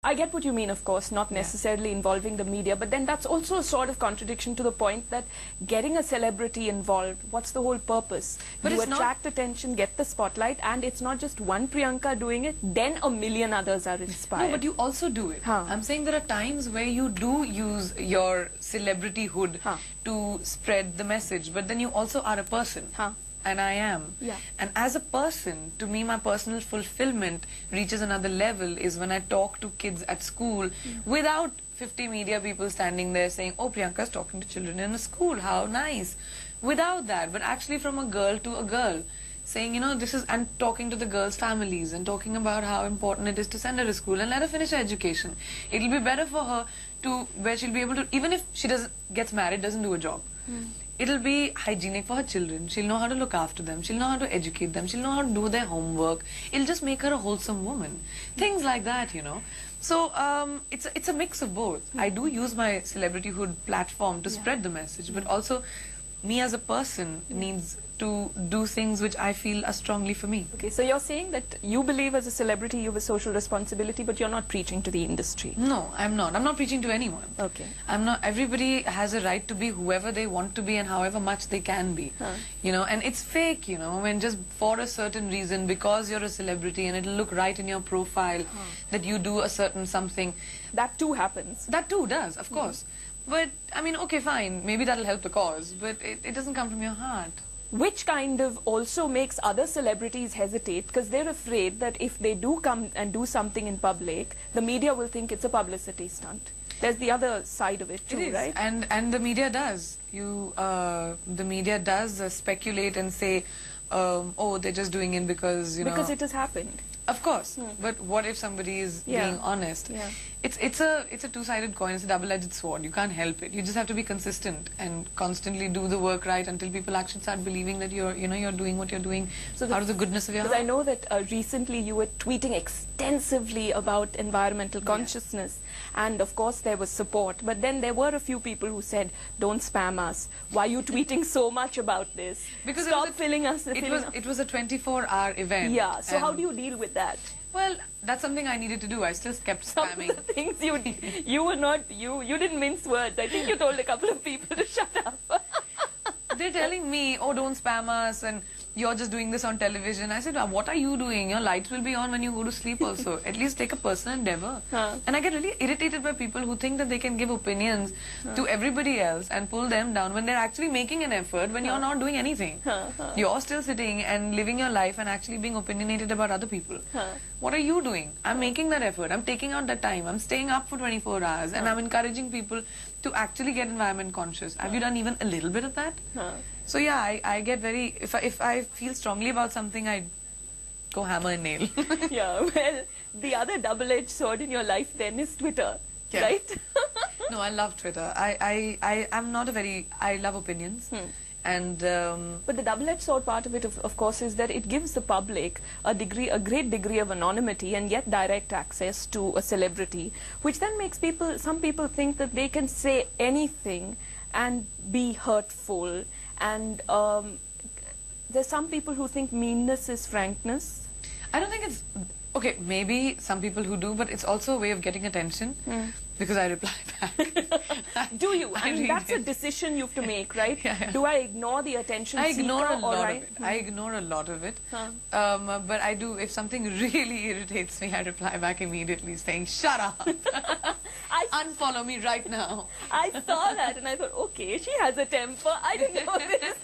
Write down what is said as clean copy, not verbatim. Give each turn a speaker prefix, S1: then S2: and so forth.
S1: I get what you mean, of course, not necessarily involving the media, but then that's also a sort of contradiction to the point that getting a celebrity involved, what's the whole purpose? But you attract attention, get the spotlight, and it's not just one Priyanka doing it, then a million others are inspired.
S2: No, but you also do it. I'm saying there are times where you do use your celebrityhood to spread the message, but then you also are a person. And I am. And as a person, to me, my personal fulfillment reaches another level is when I talk to kids at school without 50 media people standing there saying, oh, Priyanka's talking to children in a school, how nice. Without that, but actually from a girl to a girl, saying, you know, this is, and talking to the girls' families and talking about how important it is to send her to school and let her finish her education. It'll be better for her to, where she'll be able to, even if she gets married, doesn't do a job. It'll be hygienic for her children. She'll know how to look after them. She'll know how to educate them. She'll know how to do their homework. It'll just make her a wholesome woman. Things like that, you know. So it's a mix of both. I do use my celebrityhood platform to spread the message, but also me as a person needs to do things which I feel are strongly for me.
S1: Okay, so you're saying that you believe as a celebrity you have a social responsibility, but you're not preaching to the industry.
S2: No, I'm not. I'm not preaching to anyone.
S1: Okay.
S2: I'm not. Everybody has a right to be whoever they want to be and however much they can be. You know, and it's fake, you know, when just for a certain reason, because you're a celebrity and it'll look right in your profile that you do a certain something.
S1: That too happens.
S2: That too does, of course. But, I mean, okay, fine, maybe that'll help the cause, but it doesn't come from your heart.
S1: Which kind of also makes other celebrities hesitate because they're afraid that if they do come and do something in public, the media will think it's a publicity stunt. There's the other side of it too, right?
S2: And the media does. The media does speculate and say, oh, they're just doing it because, you know...
S1: Because it has happened.
S2: Of course, but what if somebody is being honest? It's a two-sided coin. It's a double-edged sword. You can't help it. You just have to be consistent and constantly do the work right until people actually start believing that you're doing what you're doing out of the goodness of your heart.
S1: Because I know that recently you were tweeting extensively about environmental consciousness, and of course there was support. But then there were a few people who said, "Don't spam us. Why are you tweeting so much about this?
S2: Because
S1: stop filling us."
S2: It was a 24-hour event.
S1: Yeah. So how do you deal with that?
S2: Well, that's something I needed to do. I still kept spamming.
S1: Some of the things you didn't mince words. I think you told a couple of people to shut up.
S2: They're telling me, oh, don't spam us, and you're just doing this on television. I said, what are you doing? Your lights will be on when you go to sleep also. At least take a personal endeavor. And I get really irritated by people who think that they can give opinions to everybody else and pull them down when they're actually making an effort when you're not doing anything. You're still sitting and living your life and actually being opinionated about other people. What are you doing? I'm making that effort. I'm taking out that time. I'm staying up for 24 hours and I'm encouraging people to actually get environment conscious. Have you done even a little bit of that? So yeah, I get very, if I feel strongly about something, I go hammer and nail.
S1: Yeah, well, the other double-edged sword in your life then is Twitter, right?
S2: No, I love Twitter. I'm not a very, I love opinions. And
S1: but the double-edged sword part of it, of course, is that it gives the public a great degree of anonymity and yet direct access to a celebrity, which then makes some people think that they can say anything and be hurtful. And there's some people who think meanness is frankness.
S2: I don't think it's... Okay, maybe some people who do, but it's also a way of getting attention because I reply back.
S1: Do you? I mean, that's a decision you have to make, right? Do I ignore the attention
S2: I
S1: seeker?
S2: Ignore a lot of it. I ignore a lot of it. But I do, if something really irritates me, I reply back immediately saying, shut up. Unfollow me right now.
S1: I saw that and I thought, okay, she has a temper. I didn't know this.